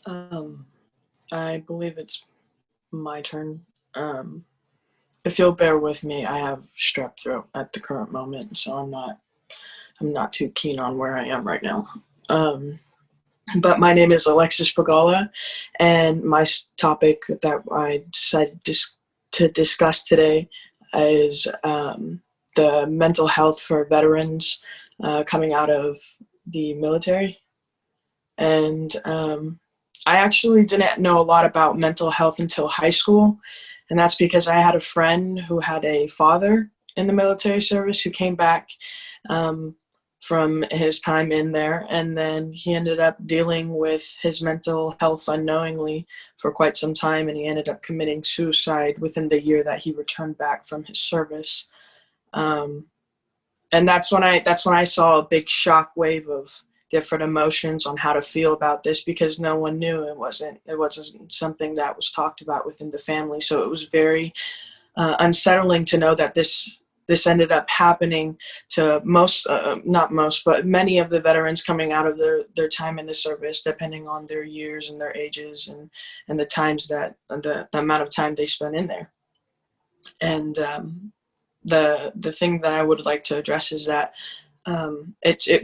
Um, I believe it's my turn. If you'll bear with me, I have strep throat at the current moment, so I'm not too keen on where I am right now. Um, but my name is Alexis Pagala, and my topic that I decided to discuss today is the mental health for veterans coming out of the military. And I actually didn't know a lot about mental health until high school, and that's because I had a friend who had a father in the military service who came back um, from his time in there, and then he ended up dealing with his mental health unknowingly for quite some time, and he ended up committing suicide within the year that he returned back from his service. Um, and that's when I saw a big shock wave of different emotions on how to feel about this, because no one knew. It wasn't something that was talked about within the family, so it was very unsettling to know that this ended up happening to most, not most, but many of the veterans coming out of their time in the service, depending on their years and their ages and the times that the amount of time they spent in there. And the thing that I would like to address is that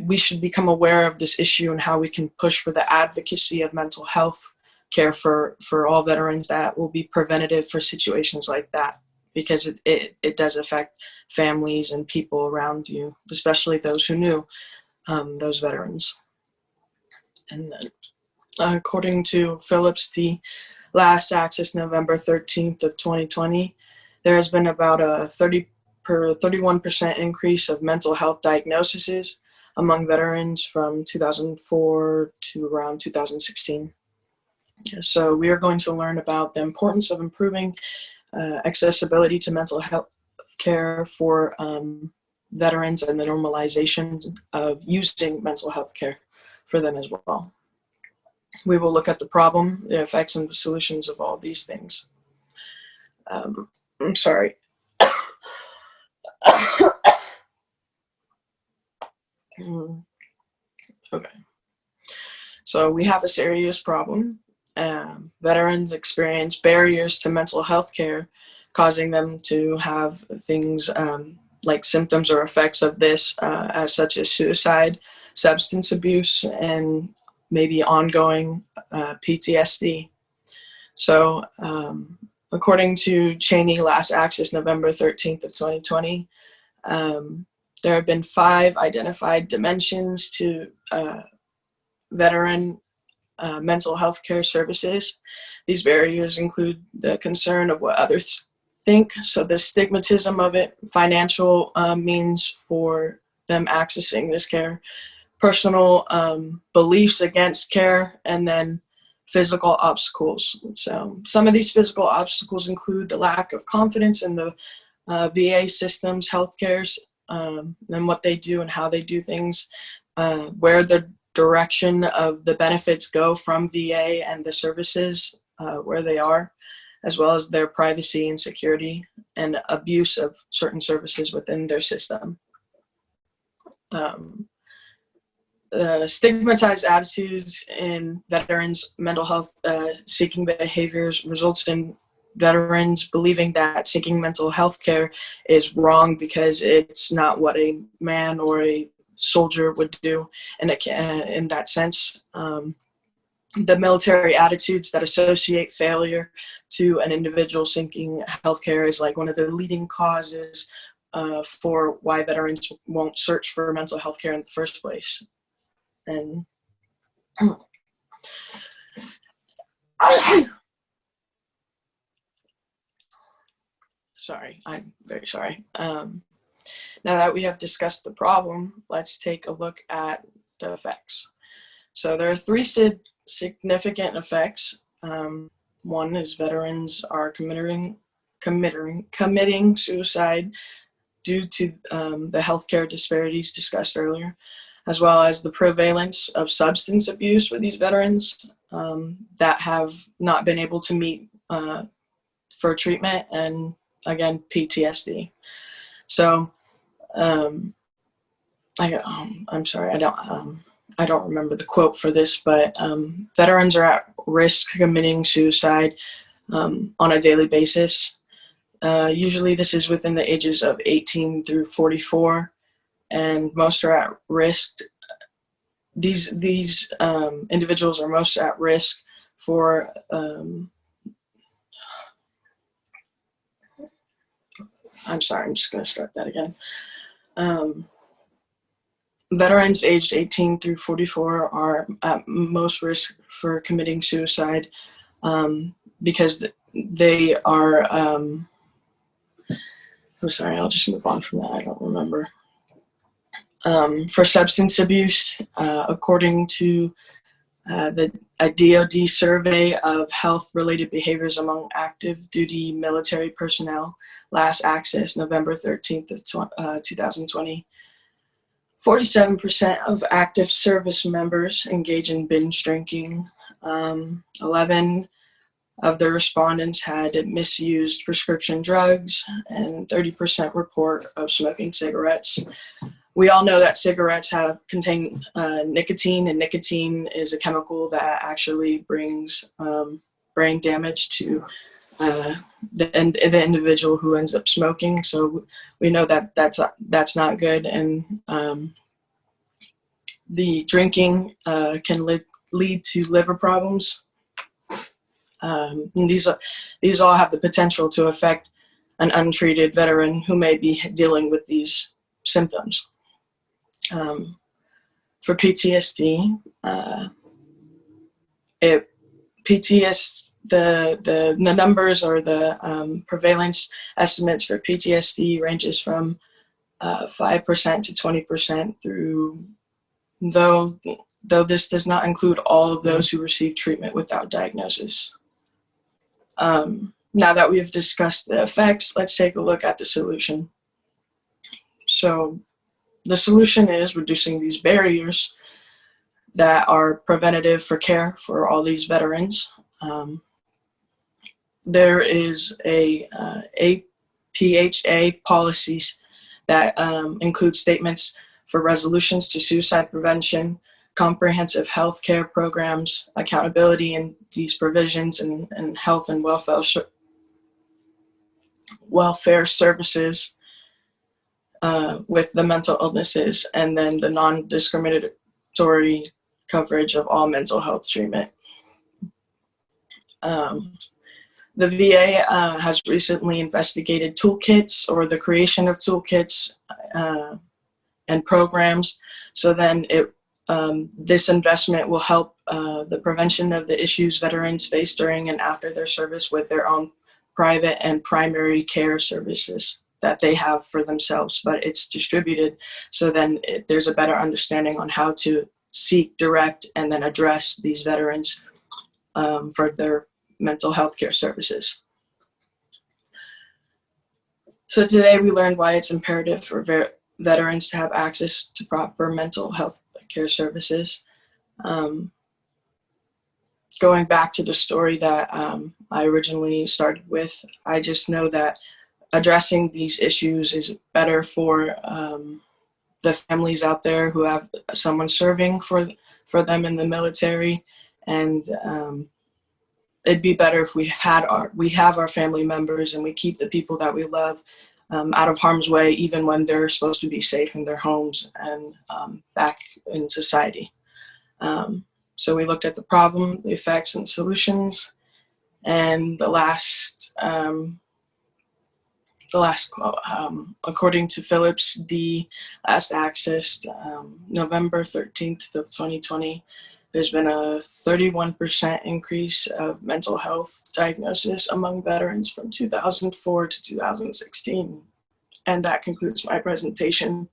we should become aware of this issue and how we can push for the advocacy of mental health care for all veterans that will be preventative for situations like that, because it does affect families and people around you, especially those who knew those veterans. And according to Philips, the last access November 13th of 2020, there has been about a 31% increase of mental health diagnoses among veterans from 2004 to around 2016. So we are going to learn about the importance of improving accessibility to mental health care for veterans and the normalization of using mental health care for them as well. We will look at the problem, the effects, and the solutions of all these things. I'm sorry. Okay. So we have a serious problem. Veterans experience barriers to mental health care, causing them to have things like symptoms or effects of this, as such as suicide, substance abuse, and maybe ongoing PTSD. So according to Cheney Last Access November 13th of 2020, there have been 5 identified dimensions to veteran mental health care services. These barriers include the concern of what others think, so the stigmatism of it, financial means for them accessing this care, personal beliefs against care, and then physical obstacles. So some of these physical obstacles include the lack of confidence in the VA systems, healthcares, and what they do and how they do things, where the direction of the benefits go from VA and the services where they are, as well as their privacy and security and abuse of certain services within their system. Stigmatized attitudes in veterans' mental health seeking behaviors results in veterans believing that seeking mental health care is wrong because it's not what a man or a soldier would do. And in that sense, the military attitudes that associate failure to an individual seeking healthcare is like one of the leading causes for why veterans won't search for mental health care in the first place. And sorry, I'm very sorry. Now that we have discussed the problem, let's take a look at the effects. So there are 3 significant effects. One is veterans are committing suicide due to the healthcare disparities discussed earlier, as well as the prevalence of substance abuse for these veterans that have not been able to meet for treatment, and again, PTSD. So I'm sorry, I don't remember the quote for this, but veterans are at risk committing suicide on a daily basis. Usually this is within the ages of 18 through 44, and most are at risk. These individuals are most at risk for I'm sorry, I'm just going to start that again. Veterans aged 18 through 44 are at most risk for committing suicide because they are, I'm sorry, I'll just move on from that. I don't remember. For substance abuse, according to a DoD survey of health-related behaviors among active duty military personnel, last accessed November 13th of 2020, 47% of active service members engage in binge drinking. 11 of the respondents had misused prescription drugs, and 30% report of smoking cigarettes. We all know that cigarettes contain nicotine, and nicotine is a chemical that actually brings brain damage to the individual who ends up smoking. So we know that that's not good, and the drinking can lead to liver problems. These all have the potential to affect an untreated veteran who may be dealing with these symptoms. For PTSD, the numbers or the prevalence estimates for PTSD ranges from 5% to 20%, though this does not include all of those who receive treatment without diagnosis. Now that we've discussed the effects, let's take a look at the solution. So the solution is reducing these barriers that are preventative for care for all these veterans. There is a APHA policies that include statements for resolutions to suicide prevention, comprehensive health care programs, accountability in these provisions, and health and welfare services with the mental illnesses, and then the non-discriminatory coverage of all mental health treatment. The VA has recently investigated toolkits, or the creation of toolkits and programs. So then this investment will help the prevention of the issues veterans face during and after their service with their own private and primary care services that they have for themselves, but it's distributed. So then there's a better understanding on how to seek, direct, and then address these veterans for their mental health care services. So today we learned why it's imperative for veterans to have access to proper mental health care services. Going back to the story that I originally started with, I just know that addressing these issues is better for the families out there who have someone serving for them in the military, and it'd be better if we have our family members and we keep the people that we love out of harm's way, even when they're supposed to be safe in their homes and back in society. So we looked at the problem, the effects, and solutions, and the last quote, according to Philips, the last accessed November 13th of 2020, there's been a 31% increase of mental health diagnosis among veterans from 2004 to 2016. And that concludes my presentation.